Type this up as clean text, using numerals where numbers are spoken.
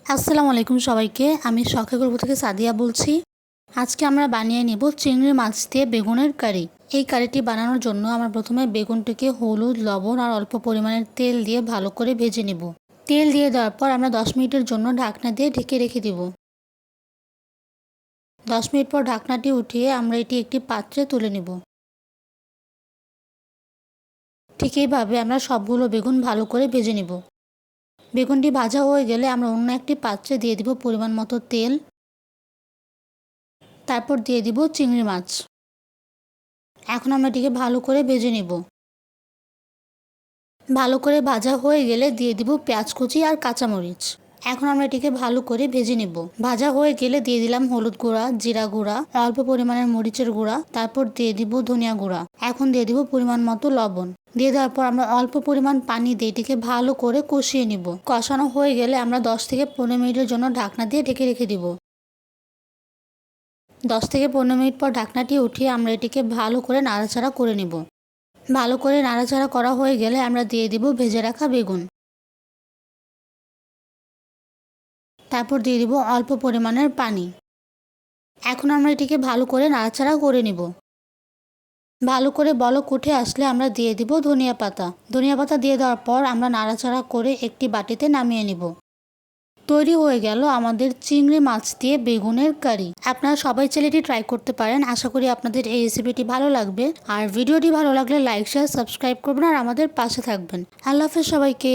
আসসালামু আলাইকুম সবাইকে। আমি শখের গল্প থেকে সাদিয়া বলছি। আজকে আমরা বানিয়ে নেব চিংড়ি মাছ দিয়ে বেগুনের কারি। এই কারিটি বানানোর জন্য আমরা প্রথমে বেগুনটিকে হলুদ, লবণ আর অল্প পরিমাণের তেল দিয়ে ভালো করে ভেজে নেব। তেল দিয়ে দেওয়ার পর আমরা 10 মিনিটের জন্য ঢাকনা দিয়ে ঢেকে রেখে দেব। 10 মিনিট পর ঢাকনাটি উঠিয়ে আমরা এটি একটি পাত্রে তুলে নেব। ঠিক এইভাবে আমরা সবগুলো বেগুন ভালো করে ভেজে নেব। বেগুনটি ভাজা হয়ে গেলে আমরা অন্য একটি পাত্রে দিয়ে দিব পরিমাণ মতো তেল। তারপর দিয়ে দিব চিংড়ি মাছ। এখন আমরা এটিকে ভালো করে ভেজে নেব। ভালো করে ভাজা হয়ে গেলে দিয়ে দিব পেঁয়াজ কুচি আর কাঁচামরিচ। এখন আমরা এটিকে ভালো করে ভেজে নেব। ভাজা হয়ে গেলে দিয়ে দিলাম হলুদ গুঁড়া, জিরা গুঁড়া, অল্প পরিমাণের মরিচের গুঁড়া, তারপর দিয়ে দিব ধনিয়া গুঁড়া। এখন দিয়ে দিব পরিমাণ মতো লবণ। দিয়ে দেওয়ার পর আমরা অল্প পরিমাণ পানি দিয়ে এটিকে ভালো করে কষিয়ে নিব। কষানো হয়ে গেলে আমরা 10 থেকে 15 মিনিটের জন্য ঢাকনা দিয়ে ঢেকে রেখে দিব। 10 থেকে 15 মিনিট পর ঢাকনাটি উঠিয়ে আমরা এটিকে ভালো করে নাড়াচাড়া করে নেব। ভালো করে নাড়াচাড়া করা হয়ে গেলে আমরা দিয়ে দিব ভেজে রাখা বেগুন। তারপর দিয়ে দিব অল্প পরিমাণের পানি। এখন আমরা এটিকে ভালো করে নাড়াচাড়া করে নিব। ভালো করে বলক উঠে আসলে আমরা দিয়ে দিব ধনিয়া পাতা। ধনিয়া পাতা দিয়ে দেওয়ার পর আমরা নাড়াচাড়া করে একটি বাটিতে নামিয়ে নিব। তৈরি হয়ে গেল আমাদের চিংড়ি মাছ দিয়ে বেগুনের কারি। আপনারা সবাই চাইলে এটি ট্রাই করতে পারেন। আশা করি আপনাদের এই রেসিপিটি ভালো লাগবে। আর ভিডিওটি ভালো লাগলে লাইক, শেয়ার, সাবস্ক্রাইব করবেন আর আমাদের পাশে থাকবেন। আল্লাহ হাফেজ সবাইকে।